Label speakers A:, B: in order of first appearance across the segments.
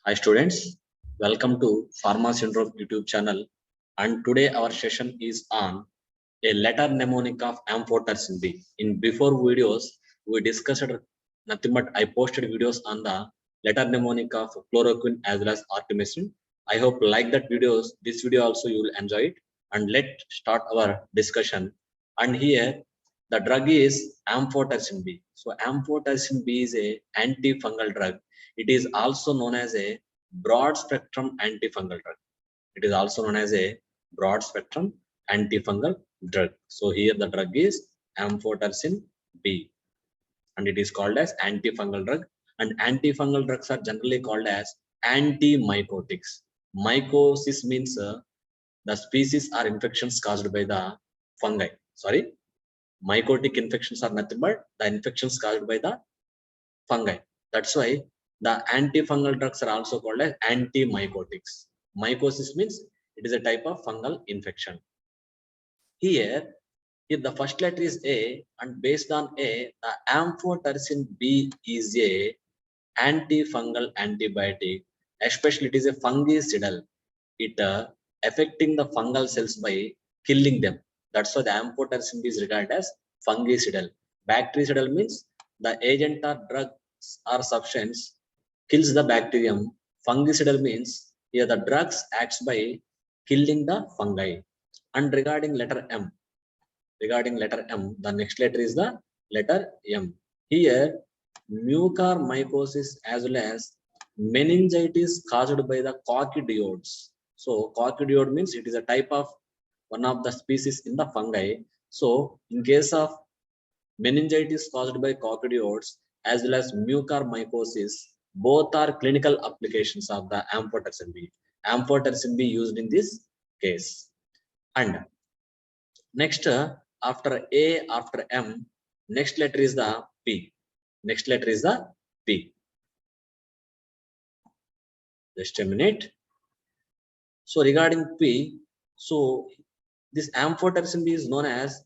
A: Hi students, welcome to Pharma Syndrome YouTube channel, and today our session is on a letter mnemonic of amphotericin B. In before videos, we discussed nothing but I posted videos on the letter mnemonic of chloroquine as well as artemisinin. I hope like that videos. This video also you will enjoy it. And let's start our discussion. And here the drug is amphotericin B. So amphotericin B is a antifungal drug. It is also known as a broad spectrum antifungal drug. It is also known as a broad spectrum antifungal drug. So here the drug is amphotericin B and it is called as antifungal drug, and antifungal drugs are generally called as antimycotics. Mycosis means the species or infections caused by the fungi. Sorry, mycotic infections are nothing but the infections caused by the fungi. That's why the antifungal drugs are also called as antimycotics. Mycosis means it is a type of fungal infection. Here, if the first letter is A and based on A, the amphotericin B is a antifungal antibiotic, especially it is a fungicidal. It affecting the fungal cells by killing them. That's why the amphotericin B is regarded as fungicidal. Bactericidal means the agent or drugs or substance kills the bacterium. Fungicidal means here the drugs acts by killing the fungi. And regarding letter M, the next letter is the letter M. Here, mucormycosis as well as meningitis caused by the coccidioids. So coccidiod means it is a type of one of the species in the fungi. So in case of meningitis caused by coccidioids as well as mucormycosis, both are clinical applications of the amphotericin B. Amphotericin B used in this case. And next, after A, after M, next letter is the P. Next letter is the P. Just a minute. So regarding P, so this amphotericin B is known as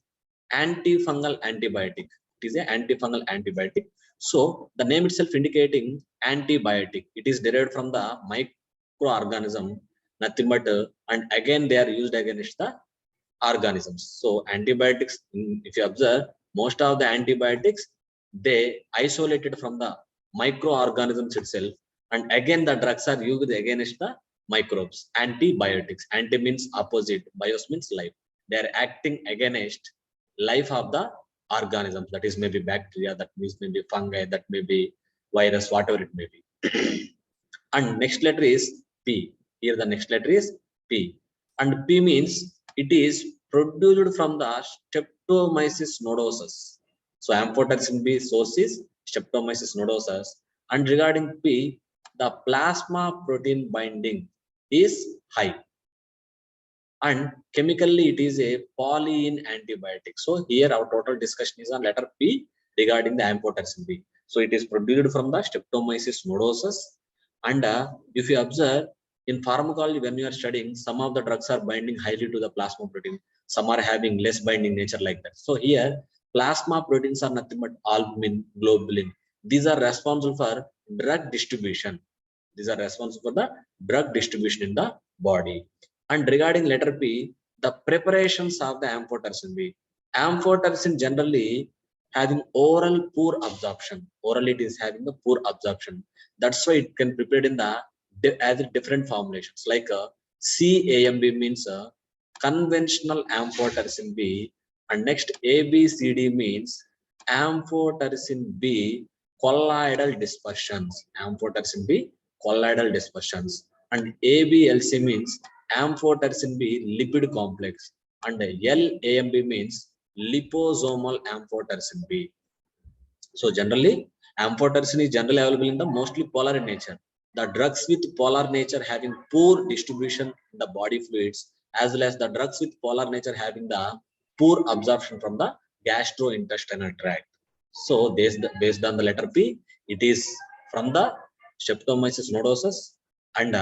A: antifungal antibiotic. It is an antifungal antibiotic. So the name itself indicating antibiotic. It is derived from the microorganism, nothing but, and again they are used against the organisms. So antibiotics, if you observe, most of the antibiotics, they isolated from the microorganisms itself, and again the drugs are used against the microbes. Antibiotics, anti means opposite, bios means life. They are acting against life of the organisms, that is maybe bacteria, that means maybe fungi, that may be virus, whatever it may be. And next letter is P. Here the next letter is P. And P means it is produced from the Streptomyces nodosus. So amphotericin B source is Streptomyces nodosus. And regarding P, the plasma protein binding is high. And chemically it is a polyene antibiotic. So here our total discussion is on letter P regarding the amphotericin B. So it is produced from the Streptomyces nodosus. And if you observe in pharmacology, when you are studying, some of the drugs are binding highly to the plasma protein, some are having less binding nature like that. So here plasma proteins are nothing but albumin, globulin. These are responsible for drug distribution. These are responsible for the drug distribution in the body. And regarding letter P, the preparations of the amphotericin B. Amphotericin generally having oral poor absorption. Oral it is having the poor absorption. That's why it can prepared in the as different formulations like CAMB means conventional amphotericin B, and next ABCD means amphotericin B colloidal dispersions. Amphotericin B colloidal dispersions, and ABLC means amphotericin B lipid complex, and LAMB means liposomal amphotericin B. So generally, amphotericin is generally available in the mostly polar in nature. The drugs with polar nature having poor distribution in the body fluids, as well as the drugs with polar nature having the poor absorption from the gastrointestinal tract. So based on the letter P, it is from the Streptomyces nodosus, and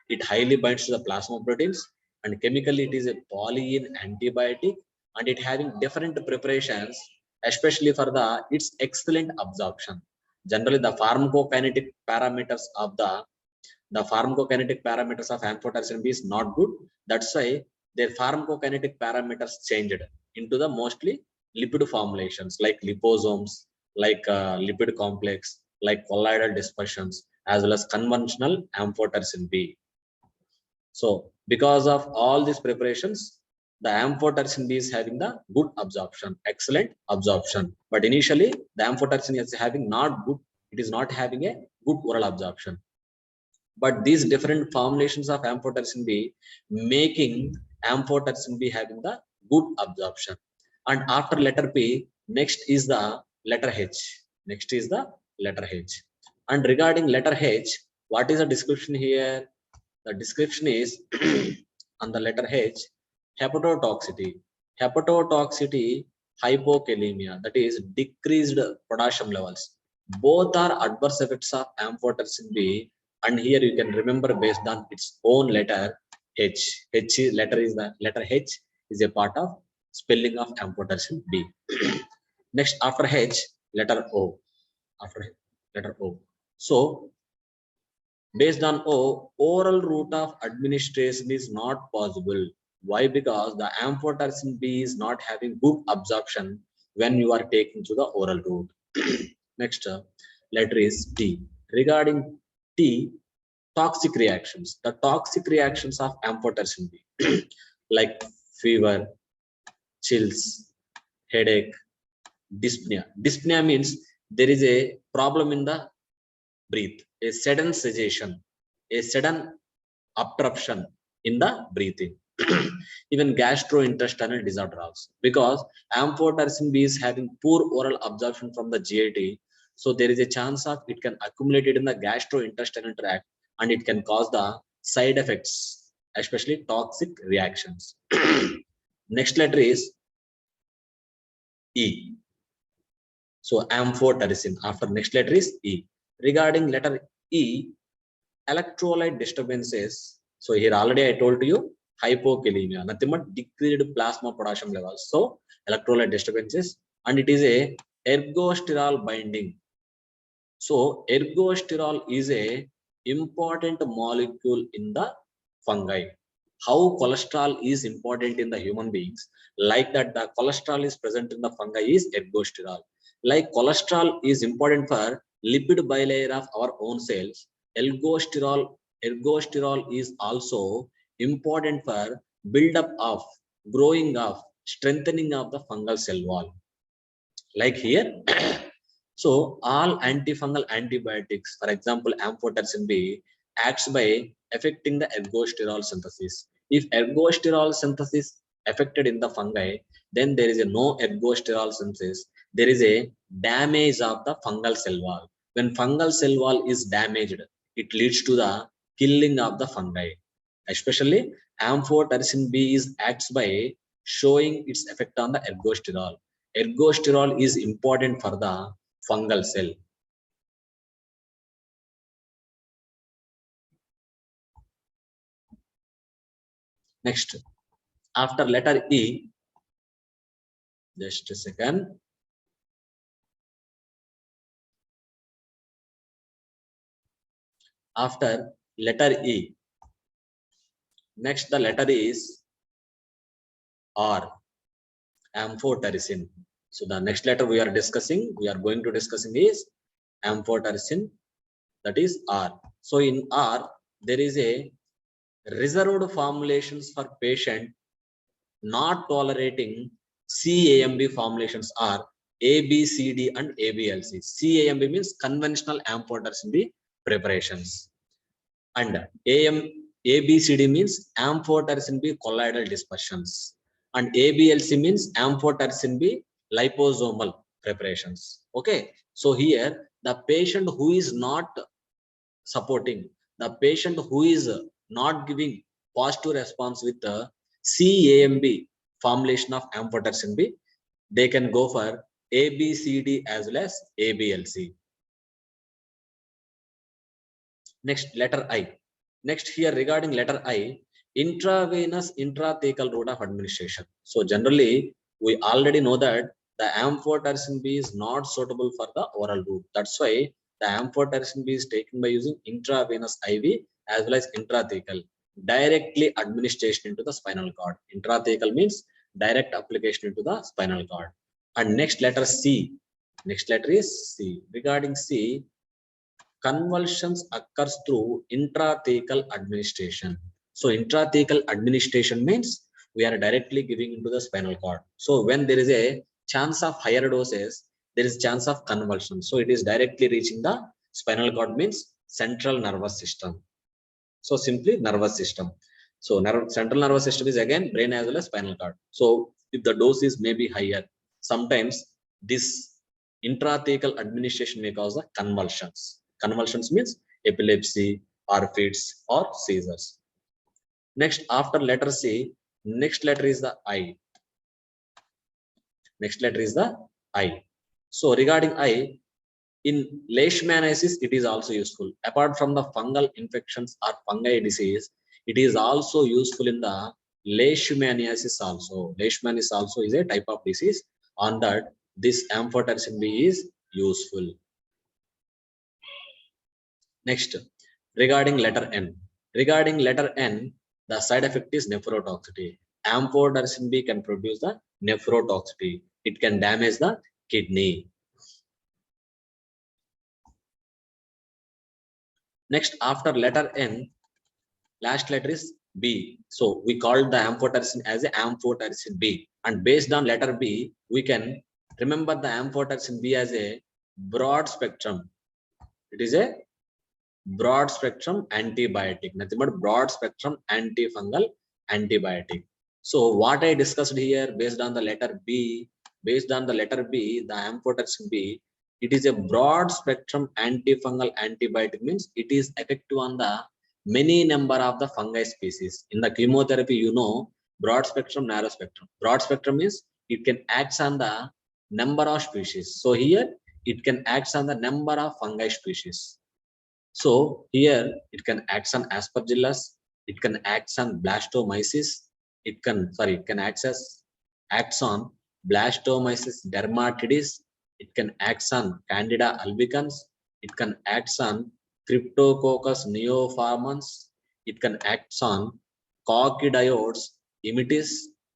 A: it highly binds to the plasma proteins, and chemically it is a polyene antibiotic, and it having different preparations, especially for the its excellent absorption. Generally, the pharmacokinetic parameters of the The pharmacokinetic parameters of amphotericin B is not good. That's why their pharmacokinetic parameters changed into the mostly lipid formulations like liposomes, like lipid complex, like colloidal dispersions, as well as conventional amphotericin B. So because of all these preparations, the amphotericin B is having the good absorption, excellent absorption. But initially, the amphotericin is having not good, it is not having a good oral absorption. But these different formulations of amphotericin B making amphotericin B having the good absorption. And after letter P, next is the letter H. Next is the letter H. And regarding letter H, what is the description here? The description is on the letter H, hepatotoxicity. Hepatotoxicity, hypokalemia, that is decreased potassium levels. Both are adverse effects of amphotericin B, and here you can remember based on its own letter H. Letter H is a part of spelling of amphotericin B. Next, after H, letter O. After letter O. So based on O, oral route of administration is not possible. Why? Because the amphotericin B is not having good absorption when you are taking to the oral route. Next, letter is T. Regarding T, toxic reactions. The toxic reactions of amphotericin B, like fever, chills, headache, dyspnea. Dyspnea means there is a problem in the breath, a sudden cessation, a sudden obstruction in the breathing. Even gastrointestinal disorder also, because amphotericin B is having poor oral absorption from the GIT, so there is a chance of it can accumulate it in the gastrointestinal tract and it can cause the side effects, especially toxic reactions. Next letter is E. So amphotericin. After next letter is E. Regarding letter E, electrolyte disturbances. So here already I told you hypokalemia, nothing but decreased plasma potassium levels. So electrolyte disturbances, and it is a ergosterol binding. So ergosterol is a important molecule in the fungi. How cholesterol is important in the human beings, like that the cholesterol is present in the fungi is ergosterol. Like cholesterol is important for lipid bilayer of our own cells, ergosterol is also important for buildup of, growing of, strengthening of the fungal cell wall. Like here, so all antifungal antibiotics, for example, amphotericin B, acts by affecting the ergosterol synthesis. If ergosterol synthesis affected in the fungi, then there is a no ergosterol synthesis. There is a damage of the fungal cell wall. When fungal cell wall is damaged, it leads to the killing of the fungi. Especially amphotericin B is acts by showing its effect on the ergosterol. Ergosterol is important for the fungal cell. Next, after letter E, just a second. After letter E, next the letter is R, amphotericin. So the next letter we are going to discussing is amphotericin, that is R. So in R, there is a reserved formulations for patient not tolerating CAMB formulations are ABCD and ABLC. CAMB means conventional amphotericin B preparations, and ABCD means amphotericin B colloidal dispersions, and ABLC means amphotericin B liposomal preparations. Okay, so here the patient who is not supporting, the patient who is not giving positive response with the CAMB formulation of amphotericin B, they can go for ABCD as well as ABLC. Next, letter I. Next here regarding letter I, intravenous intrathecal route of administration. So generally, we already know that the amphotericin B is not suitable for the oral route. That's why the amphotericin B is taken by using intravenous IV as well as intrathecal, directly administration into the spinal cord. Intrathecal means direct application into the spinal cord. And next letter C. Next letter is C. Regarding C, convulsions occurs through intrathecal administration. So intrathecal administration means we are directly giving into the spinal cord. So when there is a chance of higher doses, there is chance of convulsion. So it is directly reaching the spinal cord means central nervous system. So simply nervous system. So central nervous system is again brain as well as spinal cord. So if the dose is maybe higher, sometimes this intrathecal administration may cause the convulsions. Convulsions means epilepsy or fits or seizures. Next, after letter C, next letter is the I. Next letter is the I. So regarding I, in leishmaniasis, it is also useful. Apart from the fungal infections or fungi disease, it is also useful in the leishmaniasis also. Leishmaniasis also is a type of disease. On that, this amphotericin B is useful. Next, regarding letter N. Regarding letter N, the side effect is nephrotoxicity. Amphotericin B can produce the nephrotoxicity. It can damage the kidney. Next, after letter N, last letter is B. So we called the amphotericin as a amphotericin B. And based on letter B, we can remember the amphotericin B as a broad spectrum. It is a broad spectrum antibiotic, nothing but broad spectrum antifungal antibiotic. So what I discussed here based on the letter B, the amphotericin B, it is a broad spectrum antifungal antibiotic, means it is effective on the many number of the fungi species. In the chemotherapy, you know, broad spectrum, narrow spectrum. Broad spectrum means it can act on the number of species. So here it can act on the number of fungi species. So here it can act on aspergillus, it can act on blastomyces, it can acts on blastomyces dermatidis, it can act on Candida albicans, it can act on Cryptococcus neoformans, it can act on Coccidioides immitis,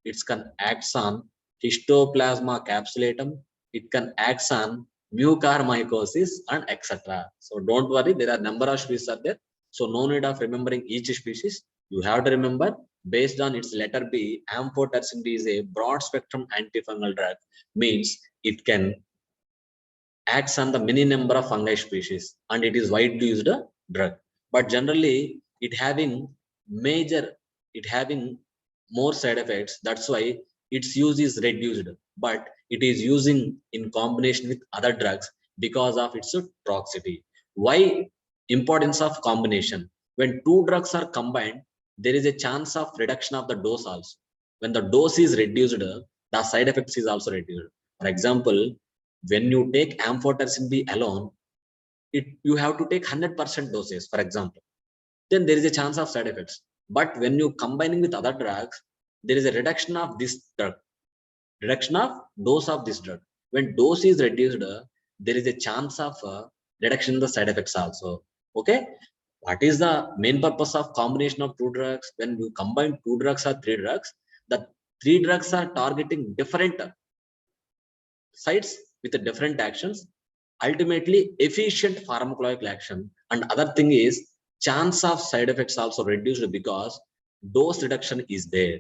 A: it can act on Histoplasma capsulatum, it can act on mucormycosis and etc. So don't worry, there are number of species are there. So no need of remembering each species. You have to remember based on its letter B, amphotericin B is a broad spectrum antifungal drug, means it can acts on the many number of fungi species and it is widely used drug. But generally it having more side effects. That's why its use is reduced, but it is using in combination with other drugs because of its toxicity. Why importance of combination? When two drugs are combined, there is a chance of reduction of the dose also. When the dose is reduced, the side effects is also reduced. For example, when you take amphotericin B alone, you have to take 100% doses, for example. Then there is a chance of side effects. But when you combining with other drugs, there is a reduction of this drug, reduction of dose of this drug. When dose is reduced, there is a chance of reduction in the side effects also. Okay, what is the main purpose of combination of two drugs? When you combine two drugs or three drugs, the three drugs are targeting different sites with the different actions, ultimately efficient pharmacological action. And other thing is chance of side effects also reduced because dose reduction is there.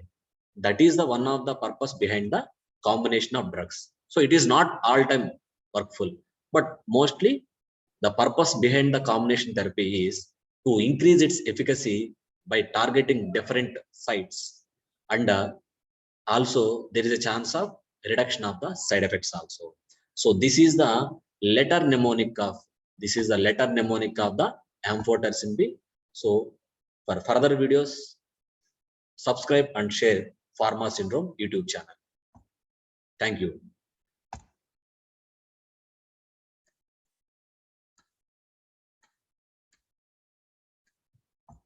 A: That is the one of the purpose behind the combination of drugs. So it is not all time workful, but mostly the purpose behind the combination therapy is to increase its efficacy by targeting different sites, and also there is a chance of reduction of the side effects also. So this is the letter mnemonic of the amphotericin B. So for further videos, subscribe and share Pharma Syndrome YouTube channel. Thank you.